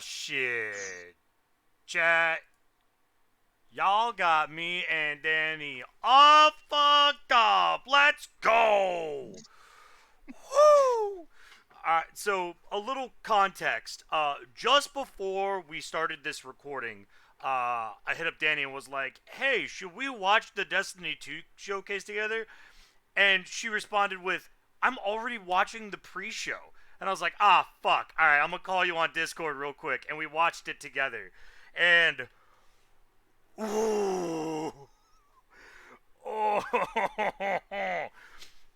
Shit. Chat. Y'all got me and Danny all fucked up. Let's go. Woo! Alright, so a little context. Just before we started this recording, I hit up Danny and was like, hey, should we watch the Destiny 2 showcase together? And she responded with, I'm already watching the pre-show. And I was like, fuck. Alright, I'm gonna call you on Discord real quick. And we watched it together. And ooh, oh,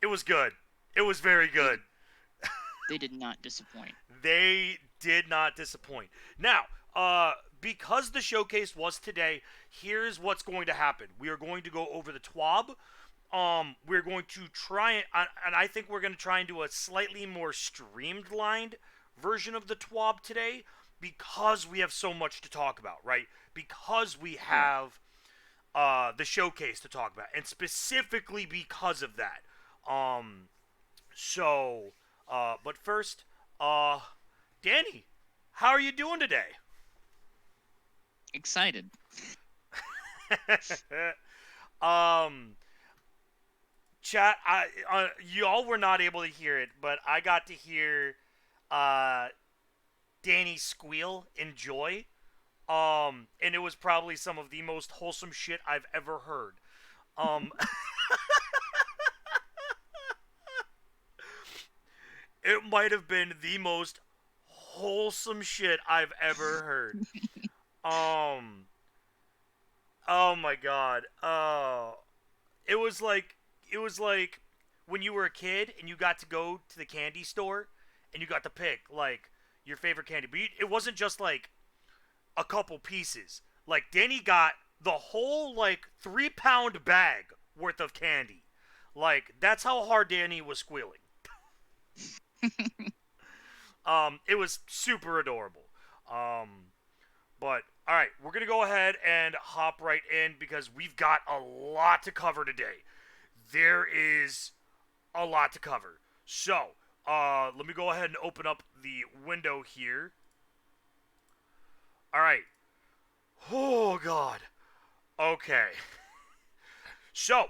it was good. It was very good. They did not disappoint. They did not disappoint. Now, because the showcase was today, here's what's going to happen. We are going to go over the TWAB. We're going to try and I think we're going to try and do a slightly more streamlined version of the TWAB today because we have so much to talk about, right? Because we have the showcase to talk about, and specifically because of that. But first, Danny, how are you doing today? Excited. Chat, y'all were not able to hear it, but I got to hear Danny squeal in joy. And it was probably some of the most wholesome shit I've ever heard. It might have been the most wholesome shit I've ever heard. Oh my god. It was like when you were a kid and you got to go to the candy store and you got to pick like your favorite candy. But it wasn't just like a couple pieces. Like Danny got the whole like 3-pound bag worth of candy. Like that's how hard Danny was squealing. It was super adorable. But all right, we're gonna go ahead and hop right in because we've got a lot to cover today. There is a lot to cover. So, let me go ahead and open up the window here. All right. Oh god. Okay. So,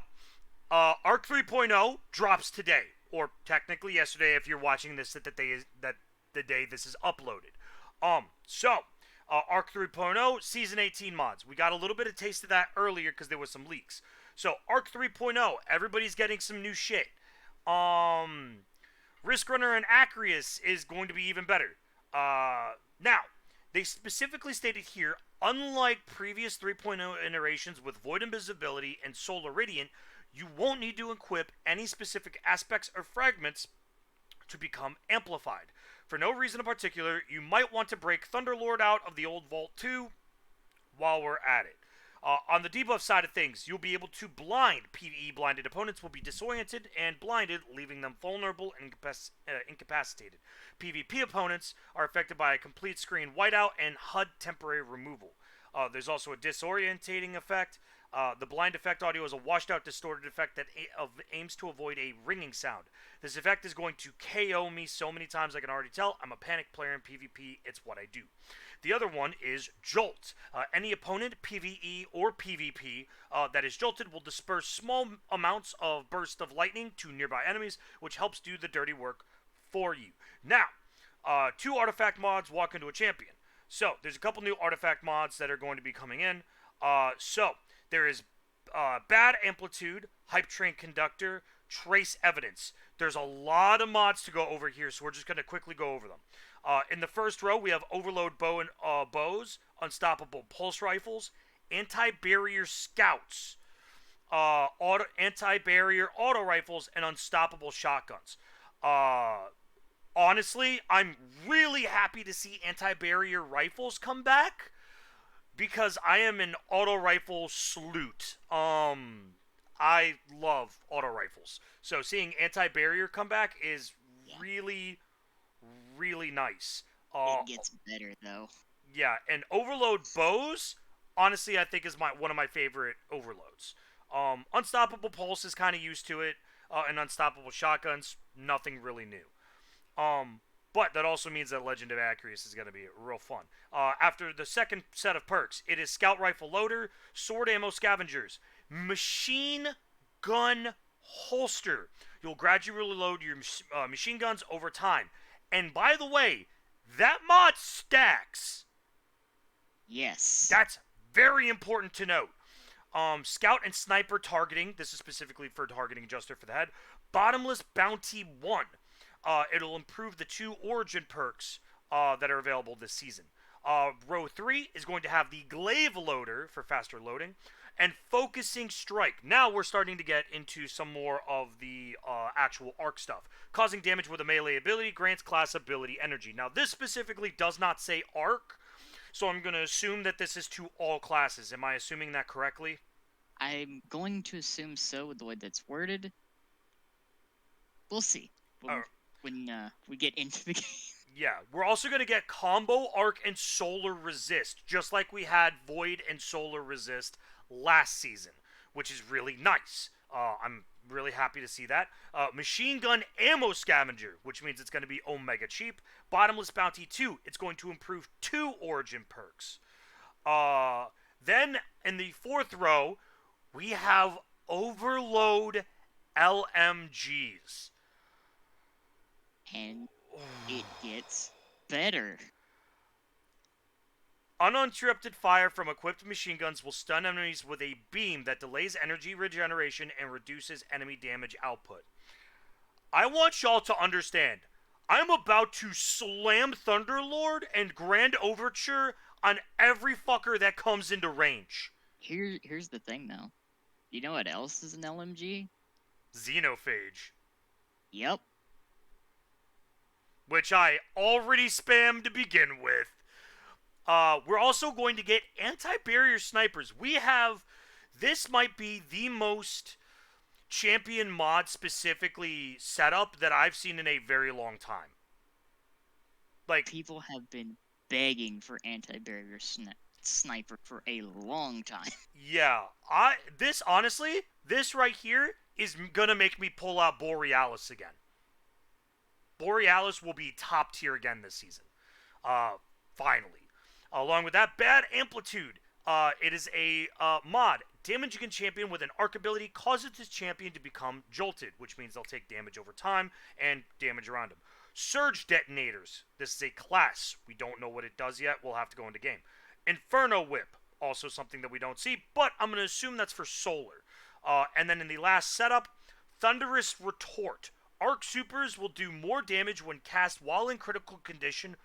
Arc 3.0 drops today, or technically yesterday if you're watching this that the day this is uploaded. Arc 3.0 Season 18 mods. We got a little bit of taste of that earlier because there was some leaks. So Arc 3.0, everybody's getting some new shit. Risk Runner and Acreus is going to be even better. Now, they specifically stated here, unlike previous 3.0 iterations with Void Invisibility and Solar Radiant, you won't need to equip any specific aspects or fragments to become amplified. For no reason in particular, you might want to break Thunderlord out of the old Vault 2 while we're at it. On the debuff side of things, you'll be able to blind. PvE blinded opponents will be disoriented and blinded, leaving them vulnerable and incapacitated. PvP opponents are affected by a complete screen whiteout and HUD temporary removal. There's also a disorientating effect. The blind effect audio is a washed out distorted effect that aims to avoid a ringing sound. This effect is going to KO me so many times I can already tell. I'm a panic player in PvP. It's what I do. The other one is Jolt. Any opponent, PvE or PvP, that is jolted will disperse small amounts of burst of lightning to nearby enemies, which helps do the dirty work for you. Now, 2 artifact mods walk into a champion. So, there's a couple new artifact mods that are going to be coming in. There is Bad Amplitude, Hype Train Conductor, Trace Evidence. There's a lot of mods to go over here, so we're just going to quickly go over them. In the first row, we have Overload Bow and Bows, Unstoppable Pulse Rifles, Anti-Barrier Scouts, Anti-Barrier Auto Rifles, and Unstoppable Shotguns. Honestly, I'm really happy to see Anti-Barrier Rifles come back because I am an auto rifle sleut. I love auto rifles. So seeing anti-barrier come back is really, really nice. It gets better, though. Yeah, and overload bows, honestly, I think is one of my favorite overloads. Unstoppable Pulse is kind of used to it, and Unstoppable Shotguns, nothing really new. But that also means that Legend of Accuracy is going to be real fun. After the second set of perks, it is Scout Rifle Loader, Sword Ammo Scavengers, Machine Gun Holster. You'll gradually load your machine guns over time. And by the way, that mod stacks. Yes. That's very important to note. Scout and Sniper targeting. This is specifically for targeting adjuster for the head. Bottomless Bounty 1. It'll improve the 2 Origin perks that are available this season. Row 3 is going to have the Glaive Loader for faster loading. And Focusing Strike. Now we're starting to get into some more of the actual arc stuff. Causing damage with a melee ability grants class ability energy. Now this specifically does not say arc, so I'm going to assume that this is to all classes. Am I assuming that correctly? I'm going to assume so with the way that's worded. We'll see when we get into the game. Yeah, we're also going to get Combo Arc and Solar Resist, just like we had Void and Solar Resist last season, which is really nice. I'm really happy to see that. Machine Gun Ammo Scavenger, which means it's going to be Omega cheap. Bottomless Bounty 2, it's going to improve 2 Origin perks. Then, in the 4th row, we have Overload LMGs. And it gets better. Uninterrupted fire from equipped machine guns will stun enemies with a beam that delays energy regeneration and reduces enemy damage output. I want y'all to understand, I'm about to slam Thunderlord and Grand Overture on every fucker that comes into range. Here's the thing, though. You know what else is an LMG? Xenophage. Yep. Which I already spammed to begin with. We're also going to get anti-barrier snipers. This might be the most champion mod specifically set up that I've seen in a very long time. Like, people have been begging for anti-barrier sniper for a long time. Yeah, this right here is gonna make me pull out Borealis again. Borealis will be top tier again this season. Finally. Along with that, Bad Amplitude. It is a mod. Damaging a champion with an arc ability causes this champion to become jolted, which means they'll take damage over time and damage around them. Surge Detonators. This is a class. We don't know what it does yet. We'll have to go into game. Inferno Whip. Also something that we don't see, but I'm going to assume that's for solar. And then in the last setup, Thunderous Retort. Arc Supers will do more damage when cast while in critical condition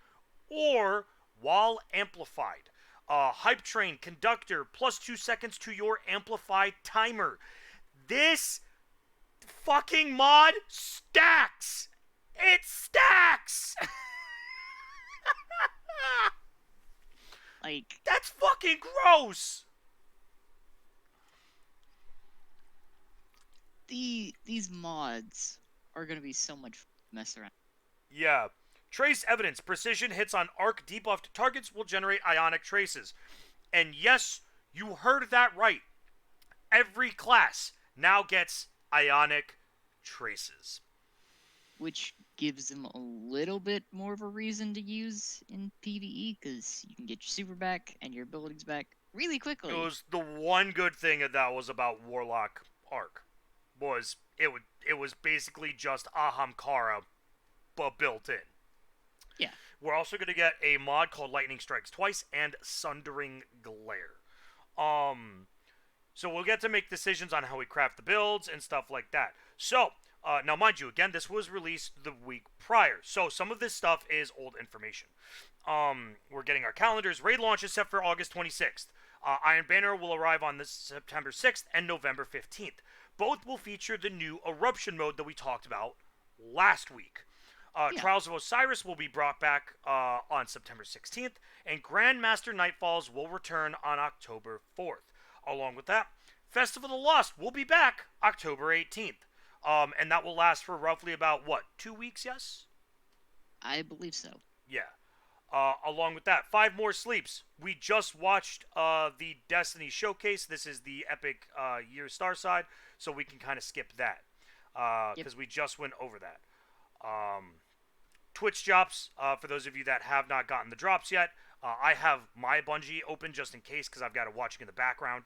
or while amplified. Hype Train Conductor plus 2 seconds to your amplified timer. This fucking mod stacks. It stacks. Like, that's fucking gross. These mods are gonna be so much mess around. Yeah. Trace Evidence. Precision hits on arc debuffed targets will generate ionic traces. And yes, you heard that right. Every class now gets ionic traces. Which gives them a little bit more of a reason to use in PvE, because you can get your super back and your abilities back really quickly. It was the one good thing that was about Warlock Arc. It was basically just Ahamkara, but built in. Yeah. We're also going to get a mod called Lightning Strikes Twice and Sundering Glare. So we'll get to make decisions on how we craft the builds and stuff like that. So, now mind you, again, this was released the week prior. So some of this stuff is old information. We're getting our calendars. Raid launch is set for August 26th. Iron Banner will arrive on this September 6th and November 15th. Both will feature the new Eruption mode that we talked about last week. Trials of Osiris will be brought back on September 16th, and Grandmaster Nightfalls will return on October 4th. Along with that, Festival of the Lost will be back October 18th, and that will last for roughly about, 2 weeks, yes? I believe so. Yeah. Along with that, 5 more sleeps. We just watched the Destiny Showcase. This is the Epic Year Star side, so we can kind of skip that, because we just went over that. Twitch drops, for those of you that have not gotten the drops yet. I have my Bungie open just in case because I've got it watching in the background.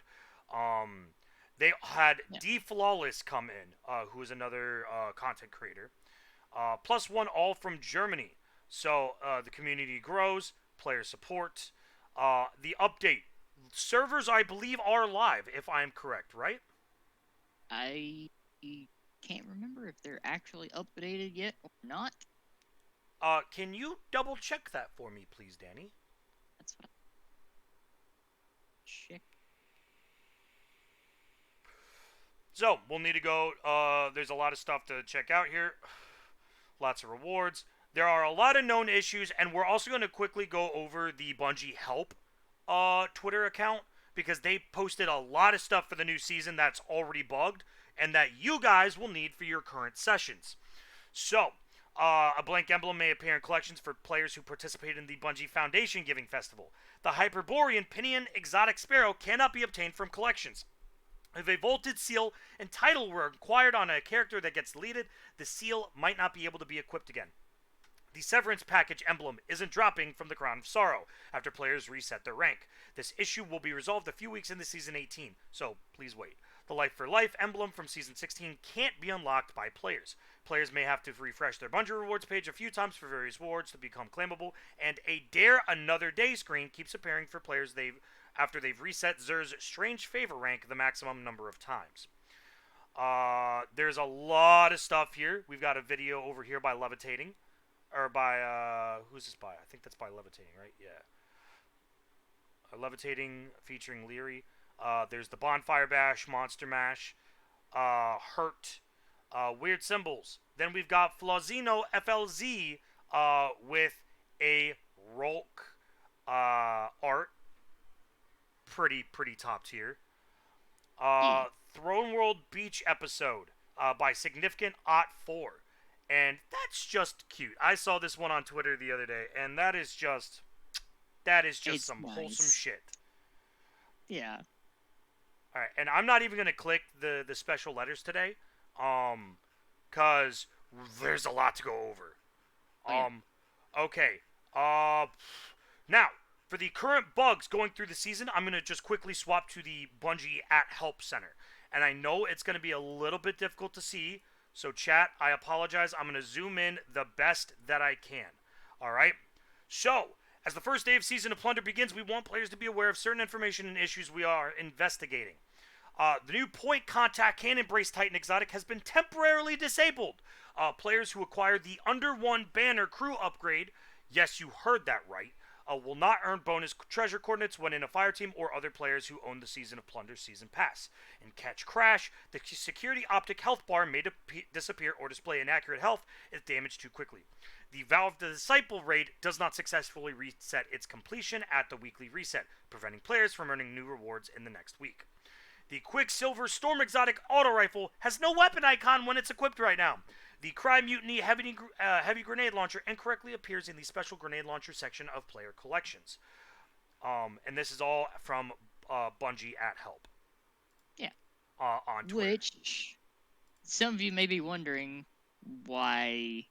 Um, they had Yeah. D Flawless come in, who is another content creator. +1 all from Germany. So the community grows, player support. The update. Servers, I believe, are live, if I am correct, right? I can't remember if they're actually updated yet or not. Can you double check that for me, please, Danny? That's what I check. So, we'll need to go. There's a lot of stuff to check out here. Lots of rewards. There are a lot of known issues, and we're also going to quickly go over the Bungie Help Twitter account because they posted a lot of stuff for the new season that's already bugged and that you guys will need for your current sessions. So, a blank emblem may appear in collections for players who participate in the Bungie Foundation Giving Festival. The Hyperborean Pinion Exotic Sparrow cannot be obtained from collections. If a vaulted seal and title were acquired on a character that gets deleted, the seal might not be able to be equipped again. The Severance Package emblem isn't dropping from the Crown of Sorrow after players reset their rank. This issue will be resolved a few weeks into Season 18, so please wait. The Life for Life emblem from Season 16 can't be unlocked by players. Players may have to refresh their Bungie rewards page a few times for various rewards to become claimable, and a Dare Another Day screen keeps appearing for players after they've reset Xur's Strange Favor rank the maximum number of times. There's a lot of stuff here. We've got a video over here by Levitating. Or by, who's this by? I think that's by Levitating, right? Yeah. Levitating featuring Leary. There's the Bonfire Bash, Monster Mash, Hurt, Weird Symbols. Then we've got Flazino FLZ with a Rolk art. Pretty top tier. Throne World Beach episode by Significant Ot 4. And that's just cute. I saw this one on Twitter the other day, and that is just It's some nice. wholesome shit. Yeah. All right, and I'm not even gonna click the special letters today, cause there's a lot to go over. Okay. Now for the current bugs going through the season, I'm gonna just quickly swap to the Bungie at Help Center, and I know it's gonna be a little bit difficult to see. So chat, I apologize. I'm going to zoom in the best that I can. All right? So, as the first day of Season of Plunder begins, we want players to be aware of certain information and issues we are investigating. The new point contact can embrace Titan Exotic has been temporarily disabled. Players who acquire the Under 1 banner crew upgrade, yes, you heard that right, will not earn bonus treasure coordinates when in a fire team or other players who own the Season of Plunder Season Pass. In Catch Crash, the security optic health bar may disappear or display inaccurate health if damaged too quickly. The Valve the Disciple raid does not successfully reset its completion at the weekly reset, preventing players from earning new rewards in the next week. The Quicksilver Storm Exotic Auto Rifle has no weapon icon when it's equipped right now. The Cry Mutiny heavy Grenade Launcher incorrectly appears in the Special Grenade Launcher section of player collections. And this is all from Bungie at Help. Yeah. On Twitter. Which, some of you may be wondering why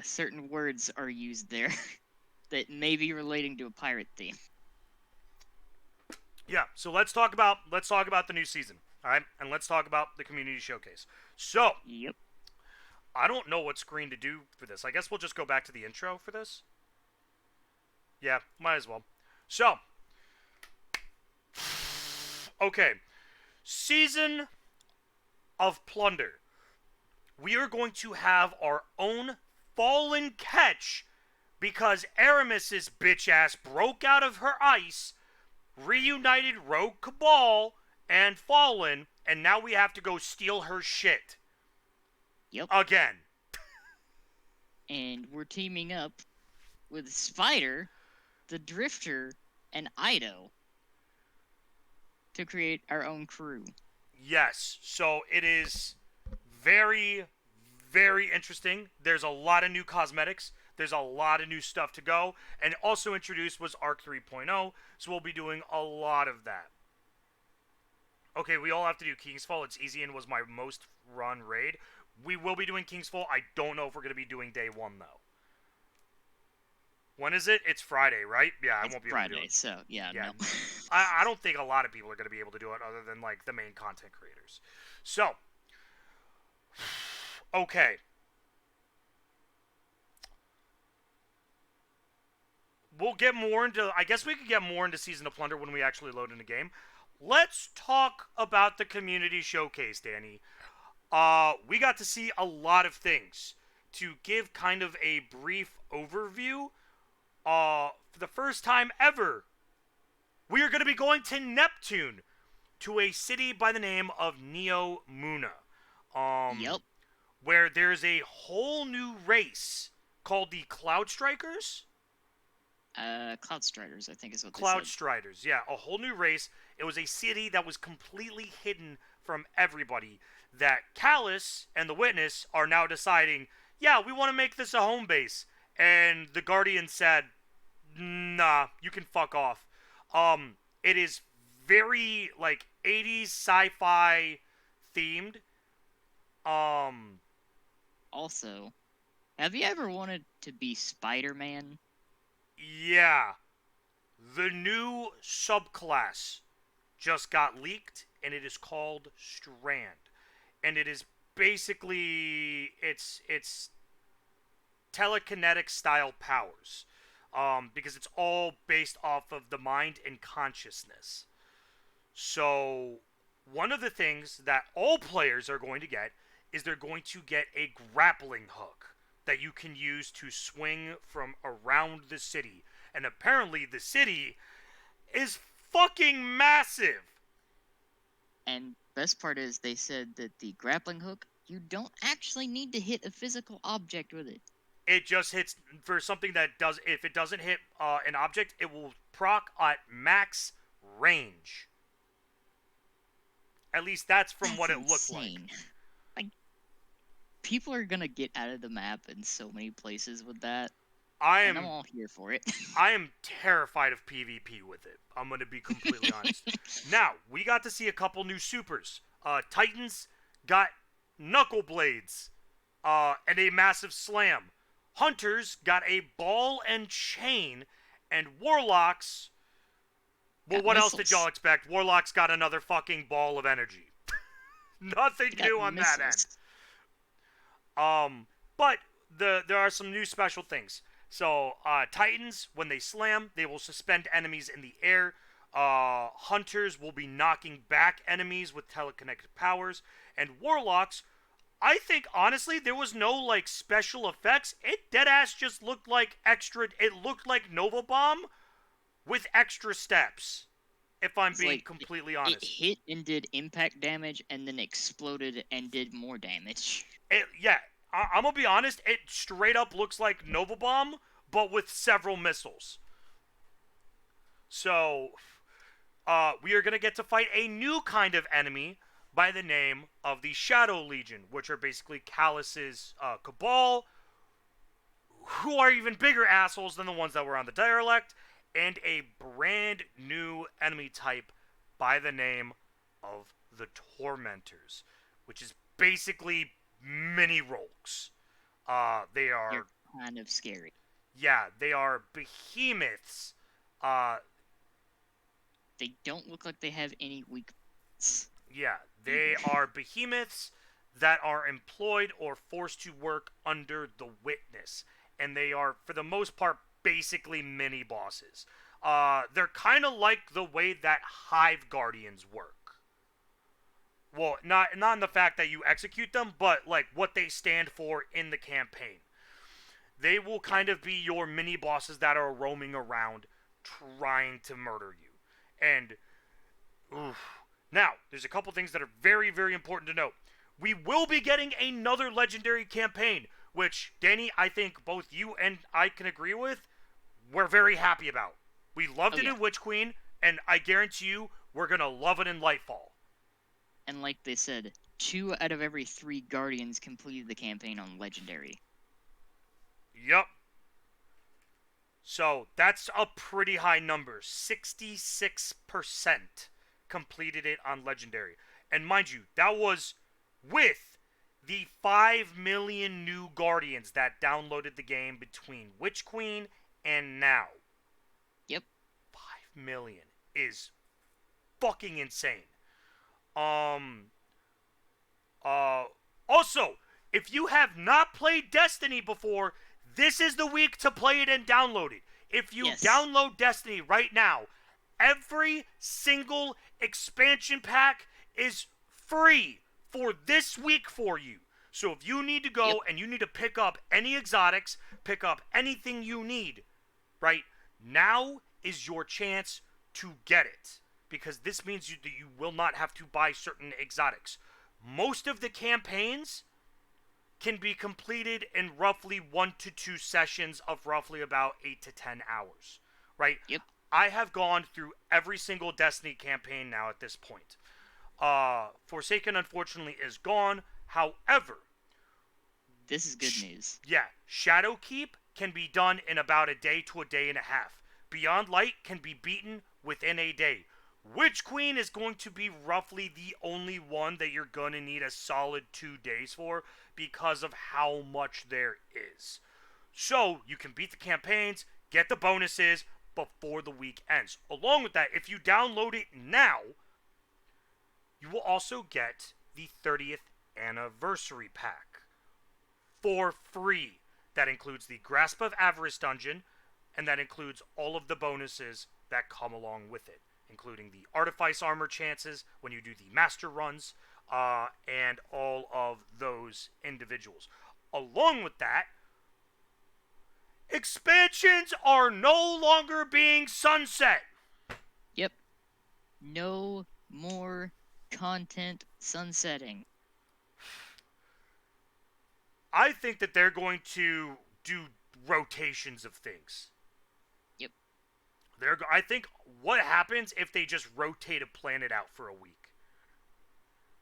certain words are used there that may be relating to a pirate theme. Yeah, so let's talk about the new season, all right? And let's talk about the community showcase. So, Yep. I don't know what screen to do for this. I guess we'll just go back to the intro for this. Yeah, might as well. So, okay. Season of Plunder. We are going to have our own Fallen Catch because Aramis's bitch ass broke out of her ice, reunited Rogue Cabal and Fallen, and now we have to go steal her shit. Yep. Again. And we're teaming up with Spider, the Drifter, and Ido to create our own crew. Yes. So it is very, very interesting. There's a lot of new cosmetics. There's a lot of new stuff to go. And also introduced was Arc 3.0, so we'll be doing a lot of that. Okay, we all have to do Kingsfall. It's easy and was my most run raid. We will be doing Kingsfall. I don't know if we're going to be doing day one, though. When is it? It's Friday, right? Yeah, I It's won't be able to do Friday, it. so yeah, Yeah, no. I don't think a lot of people are going to be able to do it other than, like, the main content creators. So, okay. We'll get more into... I guess we could get more into Season of Plunder when we actually load in the game. Let's talk about the community showcase, Danny. We got to see a lot of things. To give kind of a brief overview, for the first time ever, we are going to be going to Neptune, to a city by the name of Neo Muna, Yep. where there's a whole new race called the Cloud Strikers. Cloud Striders, I think is what they Cloud said. Striders, yeah, a whole new race. It was a city that was completely hidden from everybody. That Callus and the Witness are now deciding, yeah, we want to make this a home base. And the Guardian said, nah, you can fuck off. It is very, like, 80s sci-fi themed. Um, Also, have you ever wanted to be Spider-Man? yeah. The new subclass just got leaked, and it is called Strand. And it is basically, it's telekinetic style powers. Because it's all based off of the mind and consciousness. So, one of the things that all players are going to get is they're going to get a grappling hook that you can use to swing from around the city. And apparently, the city is fucking massive. And best part is they said that the grappling hook, you don't actually need to hit a physical object with it. It just hits for something that does. If it doesn't hit an object, it will proc at max range. At least that's from That's what it looked like. insane. Like, people are gonna get out of the map in so many places with that. And I'm all here for it. I am terrified of PvP with it. I'm going to be completely honest. Now, we got to see a couple new supers. Titans got Knuckle Blades and a massive slam. Hunters got a ball and chain. And Warlocks... Well, Got what else did missiles. y'all expect? Warlocks got another fucking ball of energy. Nothing They got new on that end. missiles. But there are some new special things. So, Titans, when they slam, they will suspend enemies in the air. Hunters will be knocking back enemies with telekinetic powers. And Warlocks, I think, honestly, there was no, like, special effects. It deadass just looked like extra... It looked like Nova Bomb with extra steps, if I'm It's being like, completely it honest. hit and did impact damage, and then exploded and did more damage. Yeah, I'm gonna be honest, it straight up looks like Nova Bomb, but with several missiles. So, we are gonna get to fight a new kind of enemy by the name of the Shadow Legion, which are basically Callus's cabal, who are even bigger assholes than the ones that were on the Derelict, and a brand new enemy type by the name of the Tormentors, which is basically mini Rolks. They are... They're kind of scary. Yeah, they are behemoths. They don't look like they have any weak points. Yeah, they are behemoths that are employed or forced to work under the Witness. And they are, for the most part, basically mini bosses. They're kind of like the way that Hive Guardians work. Well, not in the fact that you execute them, but like what they stand for in the campaign. They will kind of be your mini bosses that are roaming around trying to murder you. And oof. Now, there's a couple things that are very, very important to note. We will be getting another legendary campaign, which, Danny, I think both you and I can agree with, we're very happy about. We loved it in Witch Queen, and I guarantee you we're going to love it in Lightfall. And like they said, 2 out of every 3 Guardians completed the campaign on Legendary. Yup. So, that's a pretty high number. 66% completed it on Legendary. And mind you, that was with the 5 million new Guardians that downloaded the game between Witch Queen And now, Yep. 5 million is fucking insane. Um, uh, Also, if you have not played Destiny before, this is the week to play it and download it. If you Yes. download Destiny right now, every single expansion pack is free for this week for you. So if you need to Yep. go and you need to pick up any exotics, pick up anything you need, right? Now is your chance to get it. Because this means that you will not have to buy certain exotics. Most of the campaigns can be completed in roughly 1 to 2 sessions of roughly about 8 to 10 hours, right? Yep. I have gone through every single Destiny campaign now at this point. Forsaken, unfortunately, is gone. However, This is good news. yeah, Shadowkeep can be done in about a day to a day and a half. Beyond Light can be beaten within a day. Witch Queen is going to be roughly the only one that you're going to need a solid 2 days for because of how much there is. So you can beat the campaigns, get the bonuses before the week ends. Along with that, if you download it now, you will also get the 30th anniversary pack for free. That includes the Grasp of Avarice dungeon, and that includes all of the bonuses that come along with it, including the Artifice armor chances when you do the Master runs, and all of those individuals. Along with that, expansions are no longer being sunset. Yep. No more content sunsetting. I think that they're going to do rotations of things. Yep. I think what happens if they just rotate a planet out for a week?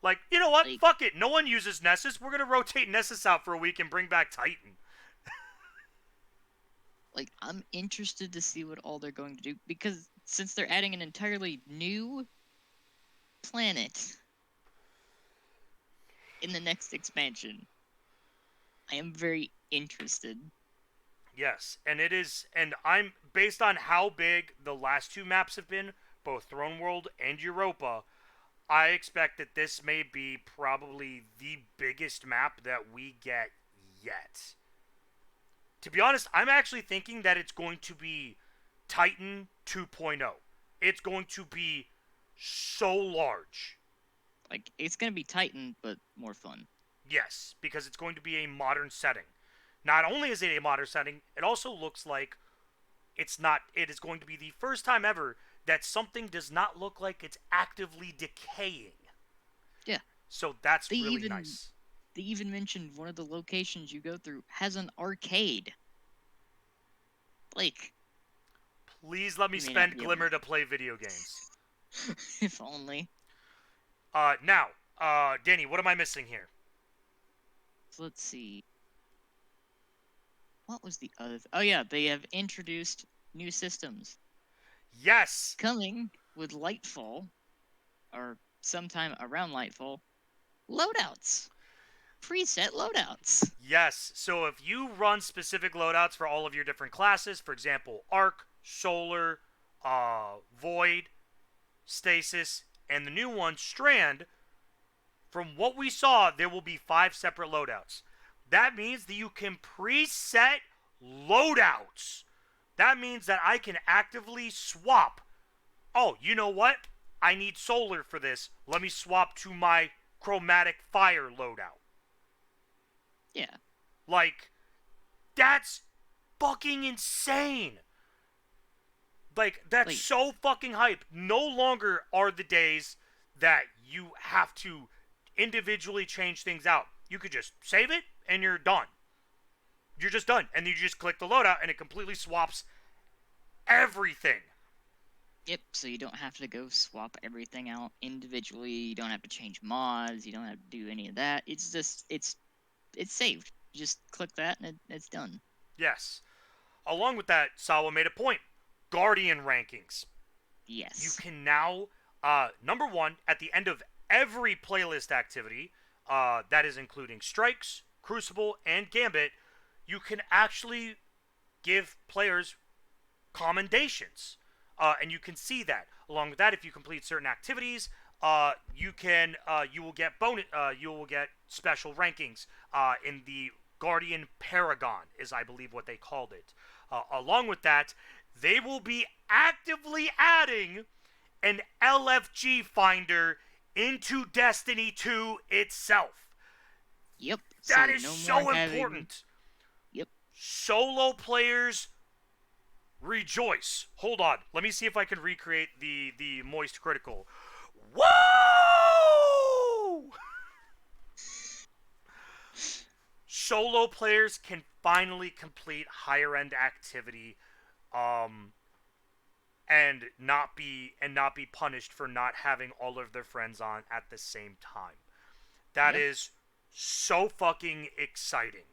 Like, you know what? Like, Fuck it. No one uses Nessus. We're going to rotate Nessus out for a week and bring back Titan. I'm interested to see what all they're going to do, because since they're adding an entirely new planet in the next expansion, I am very interested. Yes, and it is, and I'm, based on how big the last 2 maps have been, both Throne World and Europa, I expect that this may be probably the biggest map that we get yet. To be honest, I'm actually thinking that it's going to be Titan 2.0. It's going to be so large. It's gonna be Titan, but more fun. Yes, because it's going to be a modern setting. Not only is it a modern setting, it also looks like it is going to be the first time ever that something does not look like it's actively decaying. Yeah. So that's They really even nice. they even mentioned one of the locations you go through has an arcade. Please let me you may not spend be able Glimmer to play video games. if only. Now, Danny, what am I missing here? So let's see. What was the other? Oh yeah, they have introduced new systems Yes! coming with Lightfall, or sometime around Lightfall. Loadouts, preset loadouts. Yes, so if you run specific loadouts for all of your different classes, for example, Arc, Solar, Void, Stasis, and the new one, Strand, from what we saw, there will be 5 separate loadouts. That means that you can preset loadouts. That means that I can actively swap. Oh, you know what? I need Solar for this. Let me swap to my Chromatic Fire loadout. Yeah. That's fucking insane. That's so fucking hype. No longer are the days that you have to individually change things out. You could just save it and you're done. You're just done. And you just click the loadout and it completely swaps everything. Yep, so you don't have to go swap everything out individually. You don't have to change mods. You don't have to do any of that. It's just it's saved. You just click that and it's done. Yes. Along with that, Sawa made a point. Guardian rankings. Yes. You can now, number one, at the end of every playlist activity, that is including Strikes, Crucible, and Gambit, you can actually give players commendations. And you can see that. Along with that, if you complete certain activities, you will get you will get special rankings in the Guardian Paragon, is I believe what they called it. Along with that, they will be actively adding an LFG finder into Destiny 2 itself. Yep. That So is no so more having. important. Yep. Solo players rejoice. Hold on. Let me see if I can recreate the moist critical. Whoa! Solo players can finally complete higher end activity and not be punished for not having all of their friends on at the same time. That Yep. is so fucking exciting.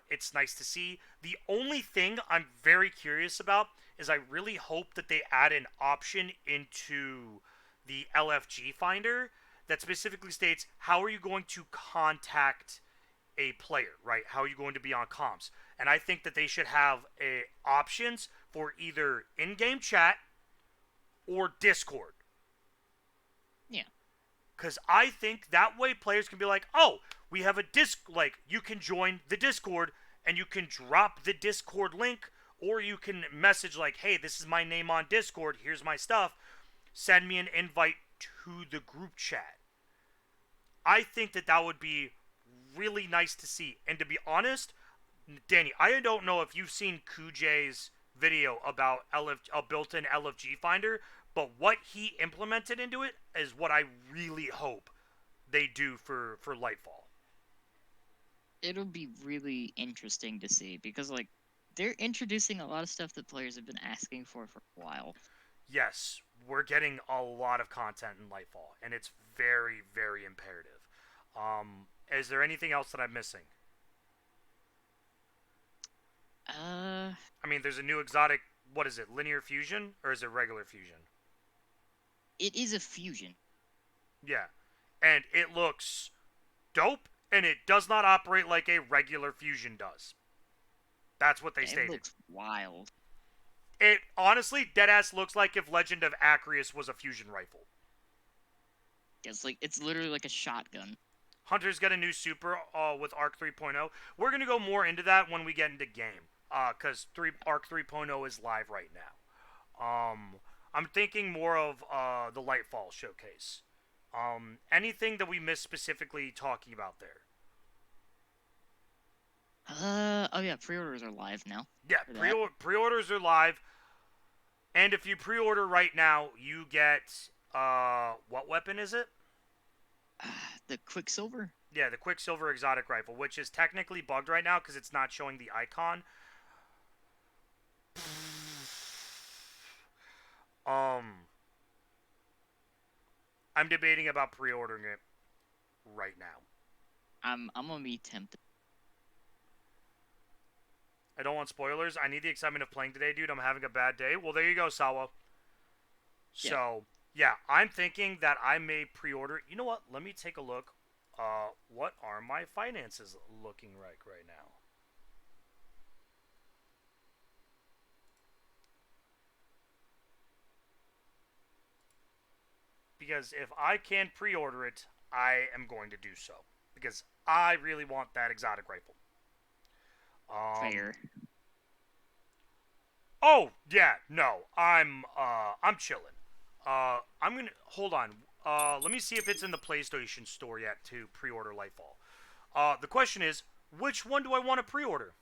It's nice to see. The only thing I'm very curious about is I really hope that they add an option into the LFG finder that specifically states how are you going to contact a player, right? How are you going to be on comms? And I think that they should have options for either in-game chat or Discord. Yeah. Because I think that way players can be like, oh, we have a like, you can join the Discord and you can drop the Discord link, or you can message like, hey, this is my name on Discord, here's my stuff, send me an invite to the group chat. I think that that would be really nice to see. And to be honest, Danny, I don't know if you've seen Kujay's video about a built-in LFG finder, but what he implemented into it is what I really hope they do for Lightfall. It'll be really interesting to see because like they're introducing a lot of stuff that players have been asking for a while. Yes, we're getting a lot of content in Lightfall, and it's very, very imperative. Is there anything else that I'm missing? I mean, there's a new exotic. What is it? Linear fusion or is it regular fusion? It is a fusion. Yeah, and it looks dope, and it does not operate like a regular fusion does. That's what they stated. It looks wild. It honestly, deadass looks like if Legend of Acreus was a fusion rifle. It's literally like a shotgun. Hunter's got a new super with Arc 3.0. We're gonna go more into that when we get into game, because Arc 3.0 is live right now. I'm thinking more of the Lightfall showcase. Anything that we missed specifically talking about there? Oh yeah, pre-orders are live now. Yeah, pre-orders are live, and if you pre-order right now, you get what weapon is it? The Quicksilver? Yeah, the Quicksilver exotic rifle, which is technically bugged right now because it's not showing the icon. I'm debating about pre-ordering it right now. I'm gonna be tempted. I don't want spoilers. I need the excitement of playing today, dude. I'm having a bad day. Well, there you go, Sawa. So, yeah, I'm thinking that I may pre-order. You know what? Let me take a look. What are my finances looking like right now? Because if I can pre-order it, I am going to do so. Because I really want that exotic rifle. Fair. Oh, yeah, no. I'm chilling. I'm gonna hold on. Let me see if it's in the PlayStation Store yet to pre-order Lightfall. The question is, which one do I want to pre-order?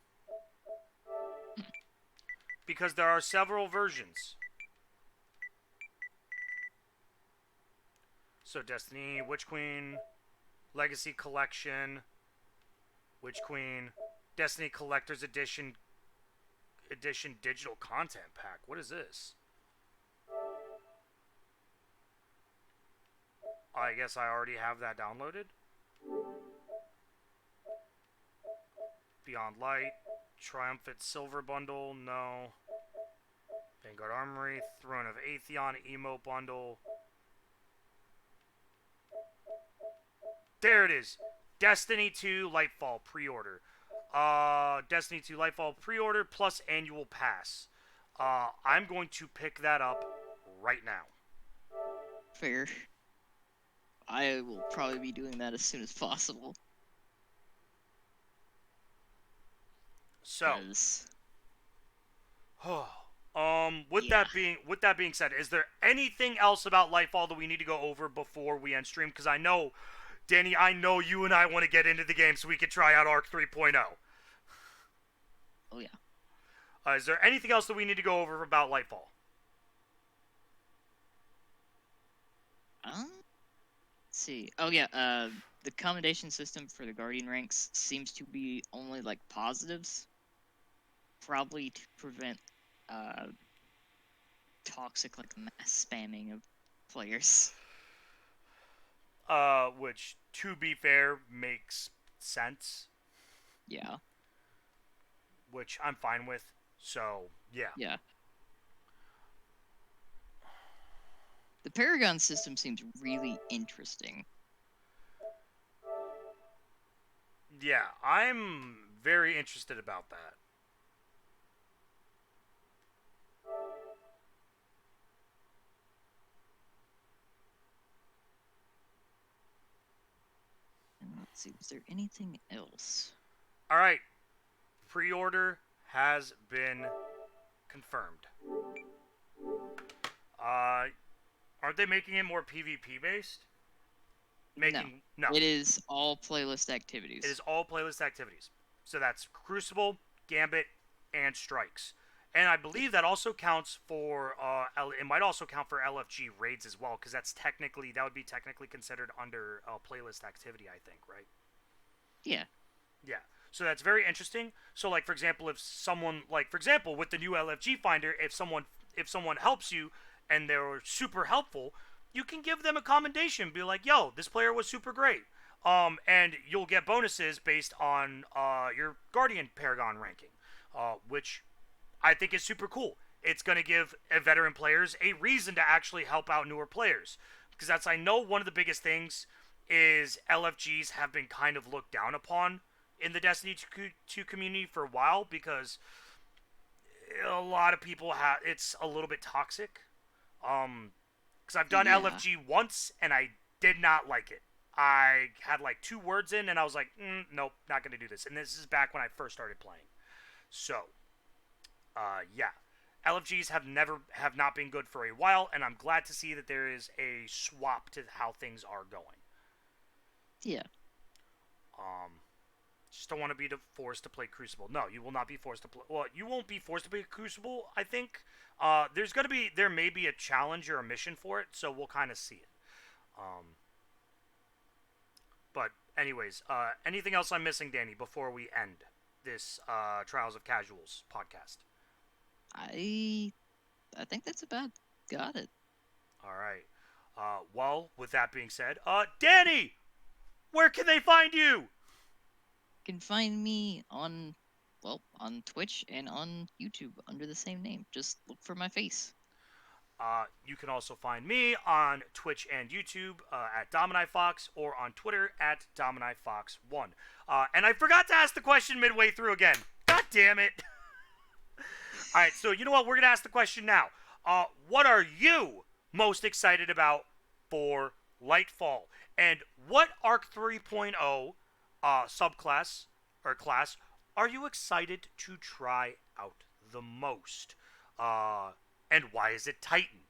Because there are several versions. So Destiny, Witch Queen, Legacy Collection, Witch Queen, Destiny Collector's Edition Digital Content Pack. What is this? I guess I already have that downloaded. Beyond Light, Triumphant Silver Bundle, no. Vanguard Armory, Throne of Atheon Emo Bundle. There it is. Destiny 2 Lightfall pre-order. Destiny 2 Lightfall pre-order plus annual pass. I'm going to pick that up right now. Fair. I will probably be doing that as soon as possible. So, 'Cause, with yeah. that being said, is there anything else about Lightfall that we need to go over before we end stream? Because I know, Danny, I know you and I want to get into the game so we can try out Arc 3.0. Oh yeah. Is there anything else that we need to go over about Lightfall? Let's see. Oh yeah. The commendation system for the Guardian ranks seems to be only like positives, probably to prevent toxic like mass spamming of players. Which, to be fair, makes sense. Yeah. Which I'm fine with. So, yeah. Yeah. The Paragon system seems really interesting. Yeah, I'm very interested about that. And let's see, was there anything else? All right. Pre-order has been confirmed. Aren't they making it more PvP based? No. It is all playlist activities. It is all playlist activities. So that's Crucible, Gambit, and Strikes. And I believe that also counts for it might also count for LFG raids as well, because that would be technically considered under playlist activity, I think, right? Yeah. Yeah. So that's very interesting. So like for example, with the new LFG finder, if someone helps you and they're super helpful, you can give them a commendation, be like, "Yo, this player was super great." And you'll get bonuses based on your Guardian Paragon ranking, which I think is super cool. It's going to give veteran players a reason to actually help out newer players, because I know one of the biggest things is LFGs have been kind of looked down upon in the Destiny 2 community for a while, because a lot of people it's a little bit toxic. Because I've done LFG once and I did not like it. I had like 2 words in and I was like, nope, not going to do this. And this is back when I first started playing. So, yeah. LFGs have not been good for a while, and I'm glad to see that there is a swap to how things are going. Yeah. Just don't want to be forced to play Crucible. No, you will not be forced to play. Well, you won't be forced to play Crucible, I think. There may be a challenge or a mission for it, so we'll kind of see it. But anyways, anything else I'm missing, Danny, before we end this Trials of Casuals podcast? I think that's about got it. All right. Well, with that being said, Danny, where can they find you? You can find me on Twitch and on YouTube under the same name. Just look for my face. You can also find me on Twitch and YouTube at DominiFox, or on Twitter at DominiFox1. And I forgot to ask the question midway through again. God damn it. All right, so you know what? We're going to ask the question now. What are you most excited about for Lightfall? And what Arc 3.0 subclass or class are you excited to try out the most? And why is it Titan?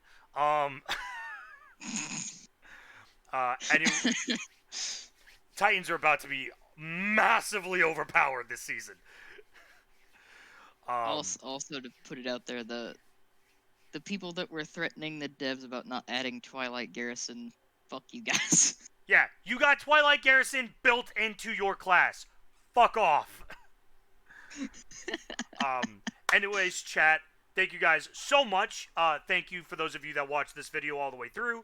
Anyway, Titans are about to be massively overpowered this season. Also, to put it out there, the people that were threatening the devs about not adding Twilight Garrison, fuck you guys. Yeah, you got Twilight Garrison built into your class. Fuck off. Anyways, chat, thank you guys so much. Thank you for those of you that watched this video all the way through.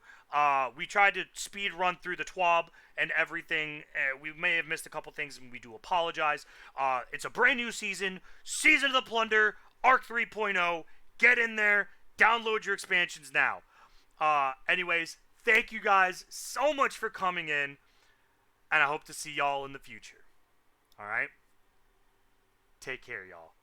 We tried to speed run through the TWAB and everything. We may have missed a couple things, and we do apologize. It's a brand new season. Season of the Plunder, Arc 3.0. Get in there. Download your expansions now. Anyways, thank you guys so much for coming in, and I hope to see y'all in the future. All right? Take care, y'all.